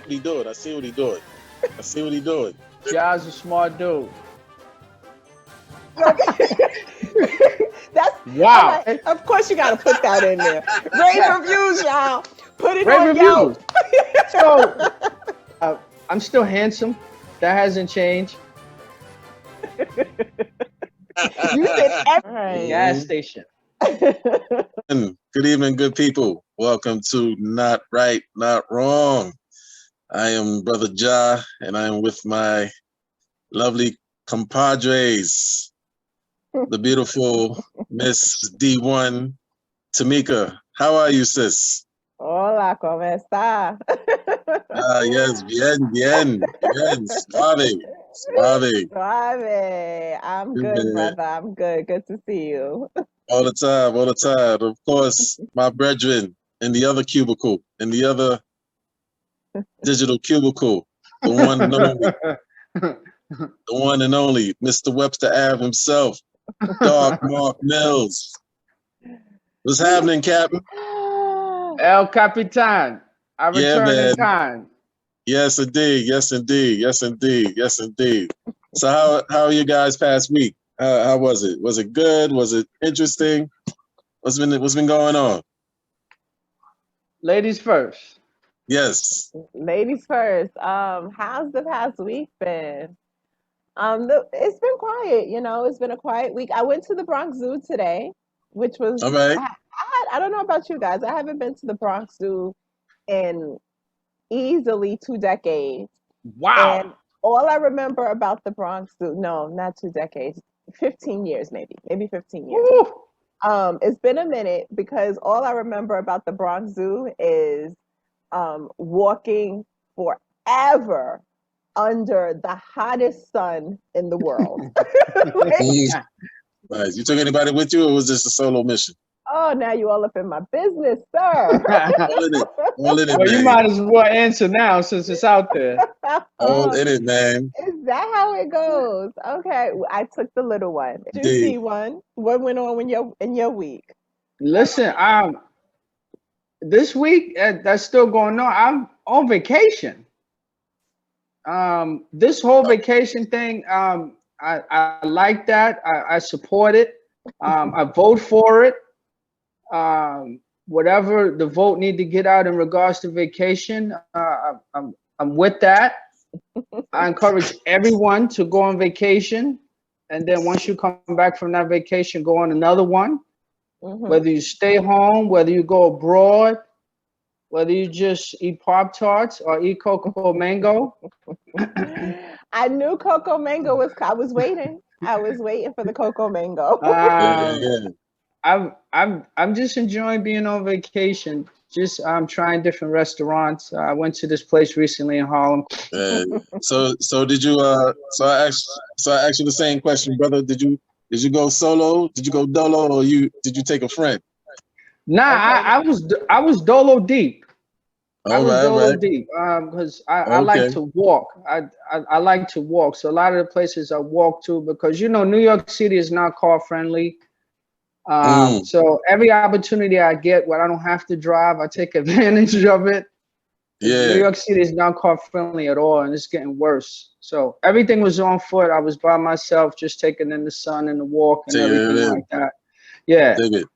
what he doing. I see what he doing. I see what he doing. Ja's a smart dude. That's Wow. all right. Of course, you got to put that in there. Rate reviews, y'all. Put it Great on reviews. Yelp. So I'm still handsome. That hasn't changed. You did everything. Gas station. Good evening, good people. Welcome to Not Right, Not Wrong. I am Brother Ja, and I am with my lovely compadres, the beautiful Miss D1, Tamika. How are you, sis? Hola, ¿cómo está? Yes, bien, suave. Suave. I'm good, brother. I'm good. Good to see you. All the time. Of course, my brethren in the other cubicle, in the other digital cubicle, the one and only, Mr. Webster Ave himself, Dark Mark Mills. What's happening, Captain? El Capitan. I return in kind. Yes, indeed. So how are you guys past week? How was it? Was it good? Was it interesting? What's been going on? Ladies first. Yes. Ladies first. How's the past week been? It's been quiet. It's been a quiet week. I went to the Bronx Zoo today, which was All right. I don't know about you guys. I haven't been to the Bronx Zoo in easily 2 decades. Wow. And all I remember about the Bronx Zoo, no, not 2 decades, 15 years maybe 15 years. Woo. It's been a minute because all I remember about the Bronx Zoo is walking forever under the hottest sun in the world. Nice. You took anybody with you, or was this a solo mission? Oh, now you all up in my business, sir. All in it, Well, man. you might as well answer now since it's out there. All in it, man. Is that how it goes? Okay, I took the little one. Juicy one. What went on in your week? Listen, this week that's still going on. I'm on vacation. This whole vacation thing, I like that. I support it. I vote for it. Whatever the vote need to get out in regards to vacation, I'm with that. I encourage everyone to go on vacation, and then once you come back from that vacation, go on another one. Mm-hmm. Whether you stay home, whether you go abroad, whether you just eat Pop-Tarts or eat Cocoa Mango. I knew Cocoa Mango was. I was waiting for the Cocoa Mango. I'm just enjoying being on vacation. Just trying different restaurants. I went to this place recently in Harlem. So did you? So I asked you the same question, brother. Did you go solo? Did you go dolo, or did you take a friend? Nah, I was dolo deep. Deep because I like to walk. I like to walk. So a lot of the places I walk to, because New York City is not car friendly. So every opportunity I get where I don't have to drive, I take advantage of it. Yeah. New York City is not car friendly at all, and it's getting worse. So everything was on foot. I was by myself, just taking in the sun and the walk and everything like that. Yeah. Dig it.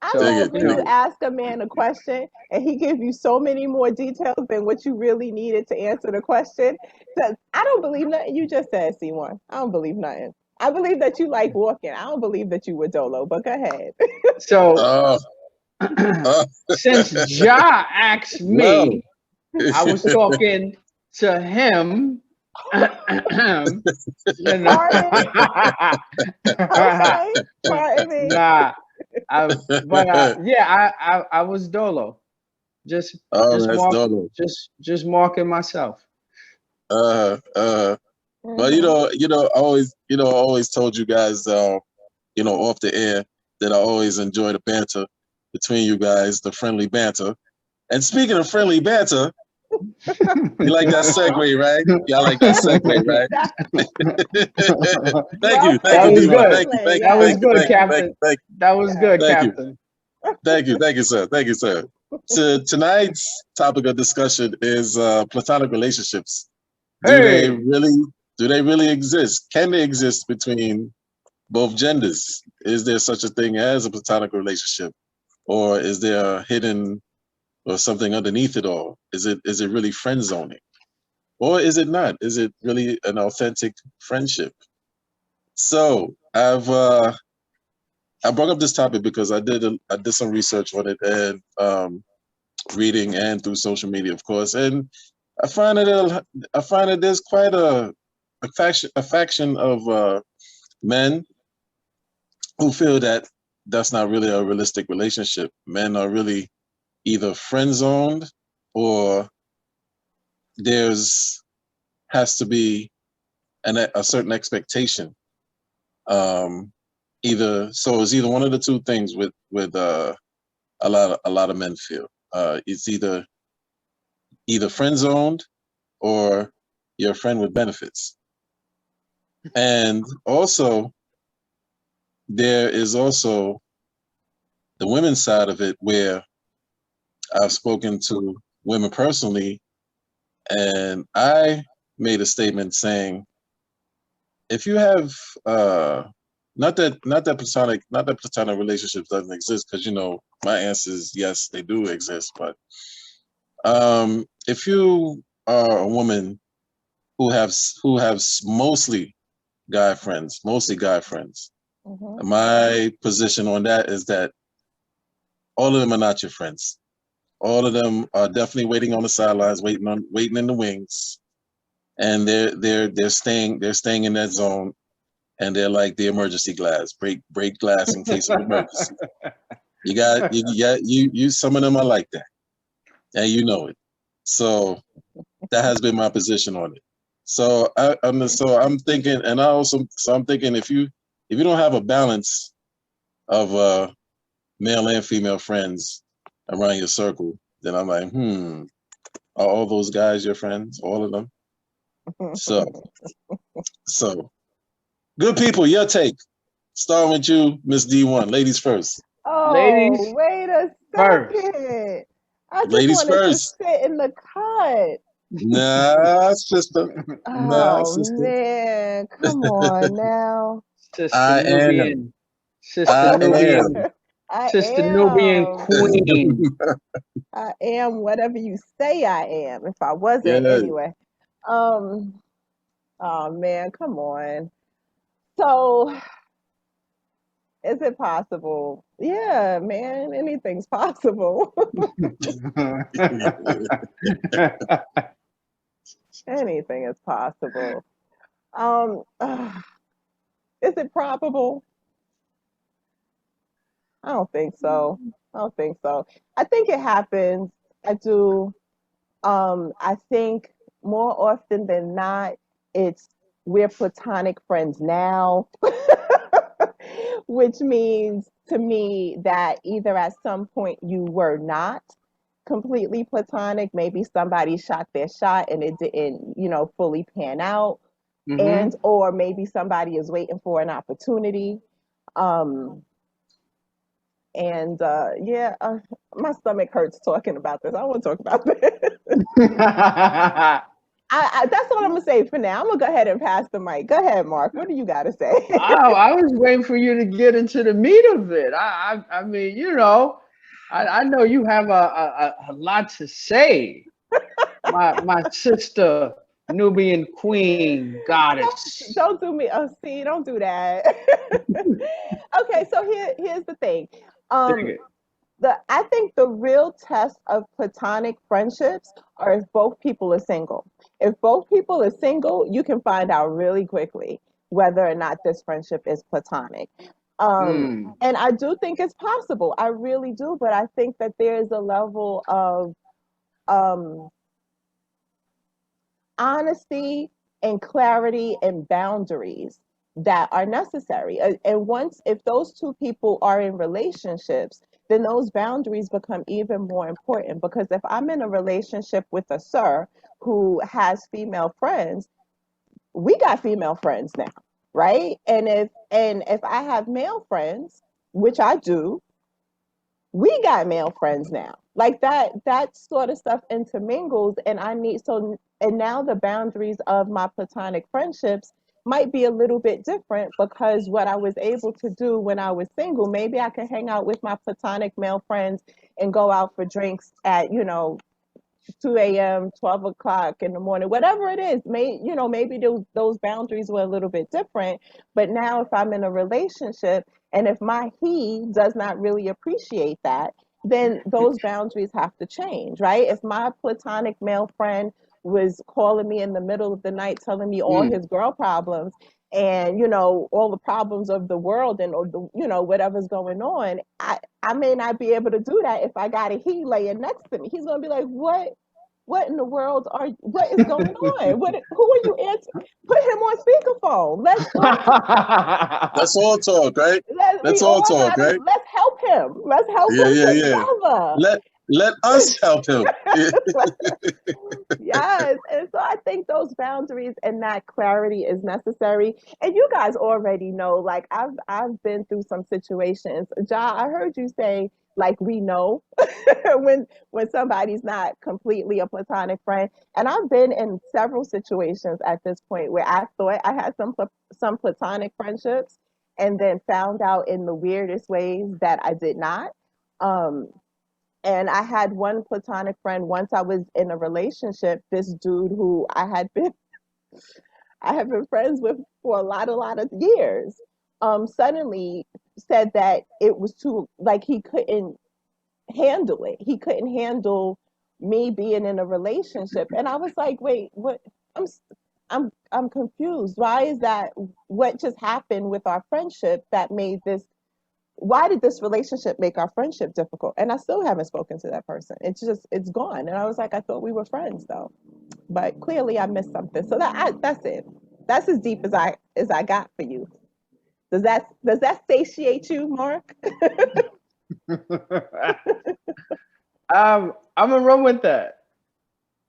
I love when you ask a man a question and he gives you so many more details than what you really needed to answer the question. So I don't believe nothing you just said, C1. I don't believe nothing. I believe that you like walking. I don't believe that you were dolo, but go ahead. So since Ja asked me, I was talking to him. Okay. Pardon me. Nah. I was dolo. Just marking myself. Well, I always told you guys, off the air, that I always enjoy the banter between you guys, the friendly banter. And speaking of friendly banter, you like that segue, right? Y'all like that segue, right? Thank you, That was good. Thank you, That was good, Captain. That was good, Thank Captain. Thank you, sir. Tonight's topic of discussion is platonic relationships. Hey. Do they really exist? Can they exist between both genders? Is there such a thing as a platonic relationship, or is there a hidden or something underneath it all? Is it really friend zoning, or is it not? Is it really an authentic friendship? So I brought up this topic because I did some research on it, and reading and through social media, of course, and I find that there's quite a faction of men who feel that that's not really a realistic relationship. Men are really either friend zoned, or there's has to be a certain expectation. It's either one of the two things with a lot of men feel. It's either friend zoned, or you're a friend with benefits. And also, there is also the women's side of it, where I've spoken to women personally, and I made a statement saying, if you have not that platonic relationships doesn't exist, because my answer is yes, they do exist, but if you are a woman who has mostly guy friends, Mm-hmm. my position on that is that all of them are not your friends. All of them are definitely waiting on the sidelines, waiting in the wings, and they're staying in that zone, and they're like the emergency glass, break glass in case of emergency. You some of them are like that, and you know it. So that has been my position on it. So I'm thinking, and I'm thinking, if you don't have a balance of male and female friends around your circle, then I'm like, are all those guys your friends? All of them? So good people, your take. Starting with you, Miss D1. Ladies first. Ladies Oh, wait a first. second. I just Ladies wanted to first. sit in the cut. Nah, sister. Nah, Oh sister. man, come on now. Sister I am. Nubian. Sister I Nubian. am. I Sister Nubian am. Queen. I am whatever you say I am. If I wasn't, Yeah. anyway. Um. Oh man, come on. So, is it possible? Yeah, man, anything's possible. Anything is possible. Is it probable? I don't think so. I don't think so. I think it happens. I do. I think more often than not, it's we're platonic friends now, which means to me that either at some point you were not completely platonic, maybe somebody shot their shot and it didn't, fully pan out, Mm-hmm. and or maybe somebody is waiting for an opportunity. Um, and yeah, my stomach hurts talking about this. I don't want to talk about this. That's what I'm gonna say for now. I'm gonna go ahead and pass the mic. Go ahead, Mark. What do you got to say? I was waiting for you to get into the meat of it. I mean, I know you have a lot to say. My sister, Nubian Queen, goddess. Don't do me. Oh, see, don't do that. Okay, so here's the thing. Dig Um, it. I think the real test of platonic friendships are if both people are single. If both people are single, you can find out really quickly whether or not this friendship is platonic. Mm. And I do think it's possible. I really do, but I think that there is a level of um, honesty and clarity and boundaries that are necessary. And once, if those two people are in relationships, then those boundaries become even more important. Because if I'm in a relationship with a sir who has female friends, we got female friends now, right? And if I have male friends, which I do, we got male friends now. Like that sort of stuff intermingles, and and now the boundaries of my platonic friendships might be a little bit different, because what I was able to do when I was single, maybe I can hang out with my platonic male friends and go out for drinks at, 2 a.m., 12 o'clock in the morning, whatever it is. Maybe those boundaries were a little bit different. But now, if I'm in a relationship and if my he does not really appreciate that, then those boundaries have to change, right? If my platonic male friend was calling me in the middle of the night, telling me all his girl problems and all the problems of the world and or the whatever's going on, I may not be able to do that if I got a he laying next to me. He's gonna be like, what in the world what is going on? Who are you answering? Put him on speakerphone. Let's talk. That's all talk, right? That's all talk, right? Let's help him. Let's help him together. Let us help him. Yes. And so I think those boundaries and that clarity is necessary. And you guys already know, like I've been through some situations. Ja, I heard you say, like, we know when somebody's not completely a platonic friend. And I've been in several situations at this point where I thought I had some platonic friendships, and then found out in the weirdest ways that I did not. And I had one platonic friend once I was in a relationship, this dude who I had been friends with for a lot of years, suddenly said that it was too, like, he couldn't handle it. He couldn't handle me being in a relationship. And I was like, wait, what? I'm confused. Why is that? What just happened with our friendship that made this? Why did this relationship make our friendship difficult? And I still haven't spoken to that person. It's gone. And I was like, I thought we were friends though, but clearly I missed something. So that's it. That's as deep as I got for you. Does that satiate you, Mark? I'm gonna run with that.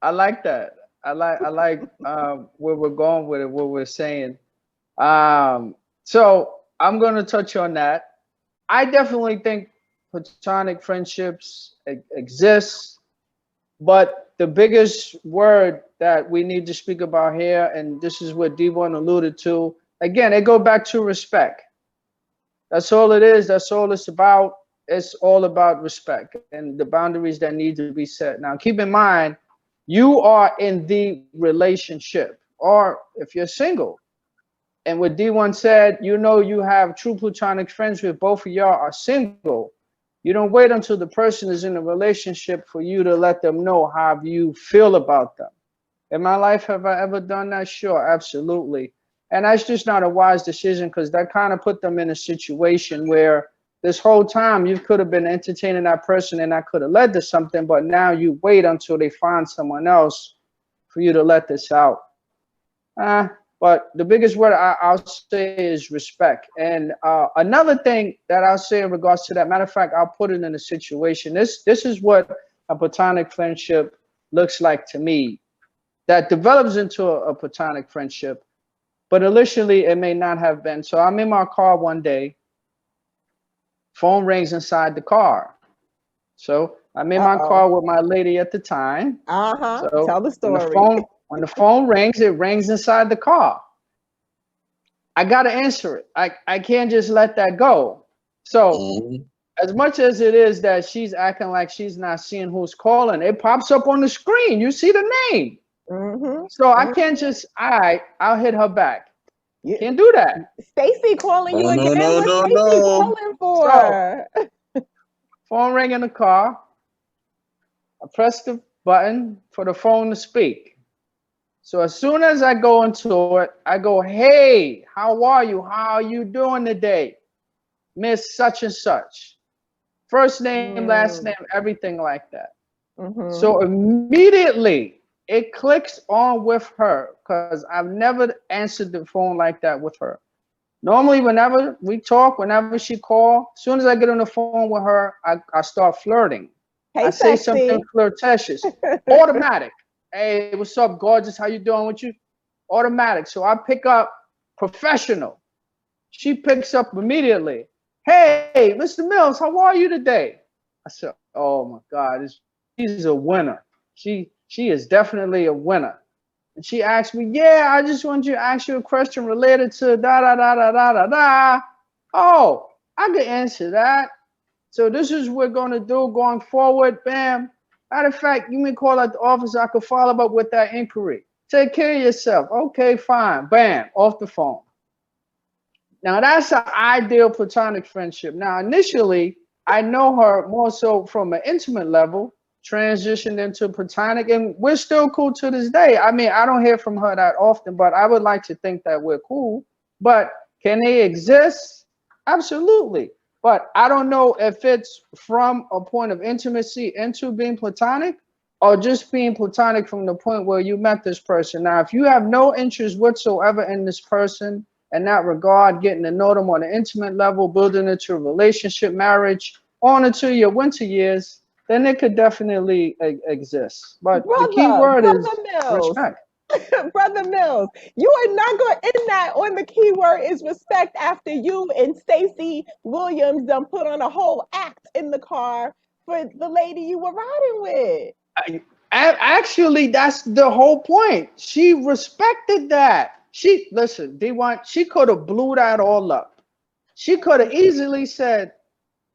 I like that. I like where we're going with it, what we're saying. So I'm gonna touch on that. I definitely think platonic friendships exist, but the biggest word that we need to speak about here, and this is what D1 alluded to, again, it goes back to respect. That's all it is. That's all it's about. It's all about respect and the boundaries that need to be set. Now, keep in mind, you are in the relationship, or if you're single, and what D1 said, you have true platonic friends with both of y'all are single. You don't wait until the person is in a relationship for you to let them know how you feel about them. In my life, have I ever done that? Sure, absolutely. And that's just not a wise decision, because that kind of put them in a situation where this whole time you could have been entertaining that person and that could have led to something, but now you wait until they find someone else for you to let this out. But the biggest word I'll say is respect. And another thing that I'll say in regards to that, matter of fact, I'll put it in a situation. This is what a platonic friendship looks like to me, that develops into a platonic friendship, but initially it may not have been. So I'm in my car one day, phone rings inside the car. So I'm in my car with my lady at the time. So tell the story. When the phone rings, it rings inside the car. I got to answer it. I can't just let that go. So as much as it is that she's acting like she's not seeing who's calling, it pops up on the screen. You see the name. So I can't just, I'll hit her back. Can't do that. Stacy calling you again. What's Stacy calling for? So, phone ring in the car. I press the button for the phone to speak. So as soon as I go into it, I go, hey, how are you? How are you doing today? Miss such and such. First name, last name, everything like that. So immediately it clicks on with her, because I've never answered the phone like that with her. Normally, whenever we talk, whenever she calls, as soon as I get on the phone with her, I start flirting. Hey, I say sexy. something flirtatious, automatic. Hey, what's up, gorgeous? How you doing? What you? Automatic. So I pick up professional. She picks up immediately. Hey, Mr. Mills, how are you today? I said, Oh my God, she's a winner. She is definitely a winner. And she asked me, yeah, I just want you to ask you a question related to da da da da da da da. Oh, I can answer that. So this is what we're gonna do going forward. Bam. Matter of fact, you may call at the office. I could follow up with that inquiry. Take care of yourself. Okay, fine. Bam, off the phone. Now that's an ideal platonic friendship. Now initially, I know her more so from an intimate level, transitioned into platonic, and we're still cool to this day. I mean, I don't hear from her that often, but I would like to think that we're cool. But can they exist? Absolutely. But I don't know if it's from a point of intimacy into being platonic or just being platonic from the point where you met this person. Now, if you have no interest whatsoever in this person, in that regard, getting to know them on an intimate level, building into a relationship, marriage, on into your winter years, then it could definitely exist. But the key word is respect. Brother Mills, you are not going to end that on the key word is respect after you and Stacey Williams done put on a whole act in the car for the lady you were riding with. Actually, that's the whole point. She respected that. Listen, D1, she could have blew that all up. She could have easily said,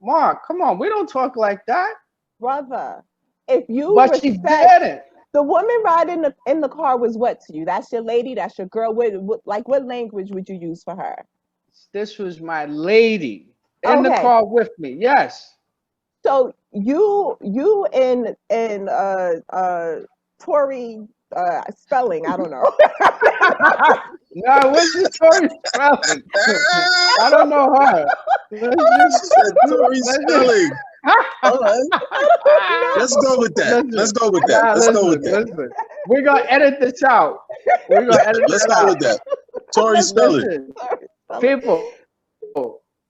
Mark, come on, we don't talk like that. Brother, if you but she didn't. The woman riding in the car was what to you? That's your lady, that's your girl. What language would you use for her? This was my lady in the car with me. Yes. So you and Tori spelling, I don't know. No, it wasn't Tori spelling. I don't know her. Tori spelling. All right. Let's go with that. Let's go with that. We're gonna edit this out. Let's go with that. Tori spelling. People,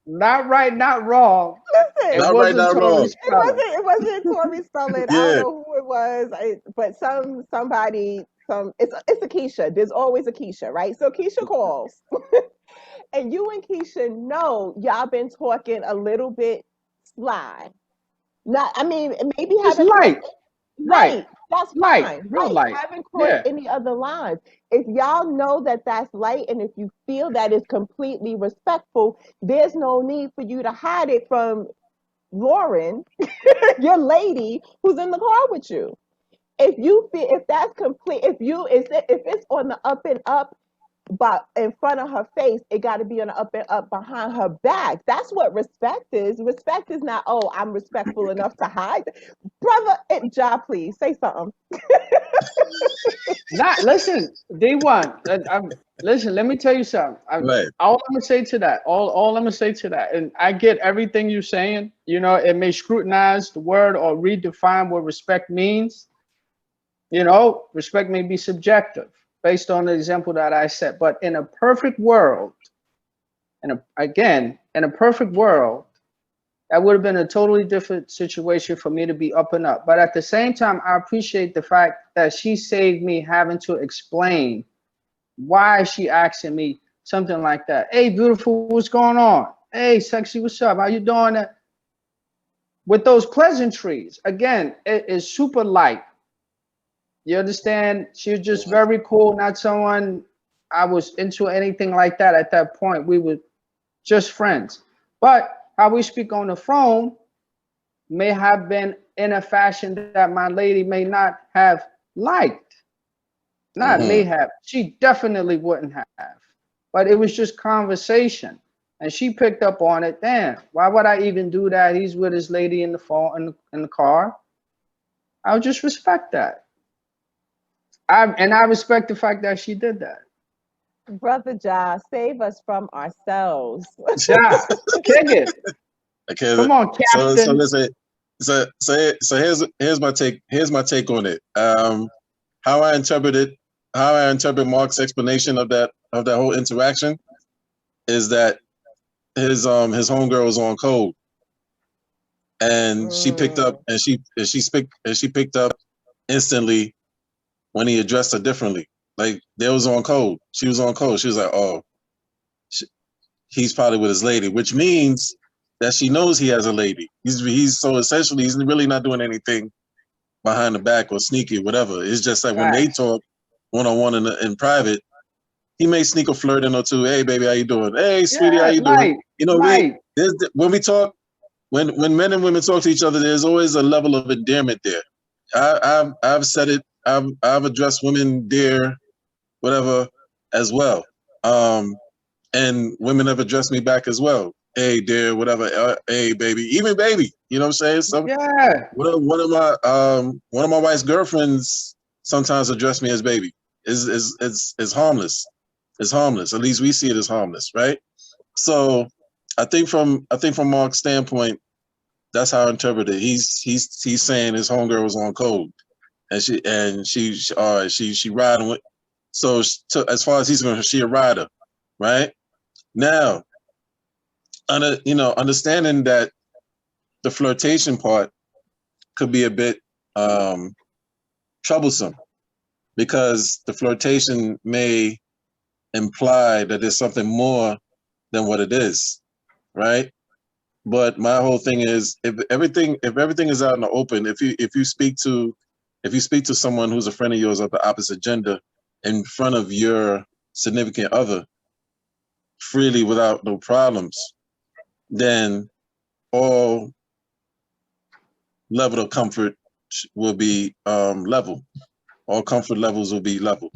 not right, not wrong. Listen, not right, not wrong. It wasn't Tori spelling. I don't know who it was, but somebody. It's a Keisha. There's always a Keisha, right? So Keisha calls, and you and Keisha know y'all been talking a little bit sly. Not, I mean, maybe having light. Right. That's light. Fine. Real right. light. Haven't crossed any other lines. If y'all know that that's light, and if you feel that it's completely respectful, there's no need for you to hide it from Lauren, your lady, who's in the car with you. If you feel, if that's complete, if it's on the up and up, but in front of her face, it got to be on the up and up behind her back. That's what respect is. Respect is not, oh, I'm respectful enough to hide. Brother, Ja, please say something. Listen, D1. Listen, let me tell you something. All I'm gonna say to that, all I'm gonna say to that, and I get everything you're saying. You know, it may scrutinize the word or redefine what respect means. You know, respect may be subjective based on the example that I set. But in a perfect world, in a perfect world, that would have been a totally different situation for me to be up and up. But at the same time, I appreciate the fact that she saved me having to explain why she asking me something like that. Hey, beautiful, what's going on? Hey, sexy, what's up? How you doing? With those pleasantries, again, it is super light. You understand? She was just very cool, not someone I was into anything like that at that point. We were just friends. But how we speak on the phone may have been in a fashion that my lady may not have liked. Not may have. She definitely wouldn't have. But it was just conversation. And she picked up on it. Damn, why would I even do that? He's with his lady in the phone in the car. I would just respect that. I respect the fact that she did that. Brother Ja, save us from ourselves. Ja, kick it. Okay, come on, Captain. So here's my take. Here's my take on it. How I interpret Mark's explanation of that whole interaction is that his homegirl was on code, and she picked up and she picked up instantly when he addressed her differently. Like, they was on code. She was on code. She was like, oh, he's probably with his lady, which means that she knows he has a lady. He's so essentially he's really not doing anything behind the back or sneaky, whatever. It's just like when they talk one-on-one in private, he may sneak a flirt in or two. Hey, baby, how you doing? Hey, sweetie, how you doing? You know, when we talk, when men and women talk to each other, there's always a level of endearment there. I've said it. I've addressed women dear, whatever, as well. And women have addressed me back as well. Hey, dear, whatever. Hey, baby, even baby. You know what I'm saying? One of my wife's girlfriends sometimes address me as baby. It's harmless. It's harmless. At least we see it as harmless, right? So I think from Mark's standpoint, that's how I interpret it. He's saying his homegirl was on code, and she riding with. So as far as he's going, she a rider, right? Now, understanding that the flirtation part could be a bit troublesome, because the flirtation may imply that there's something more than what it is, right? But my whole thing is, if everything is out in the open, if you speak to someone who's a friend of yours of the opposite gender in front of your significant other freely without no problems, then all level of comfort will be level. All comfort levels will be level.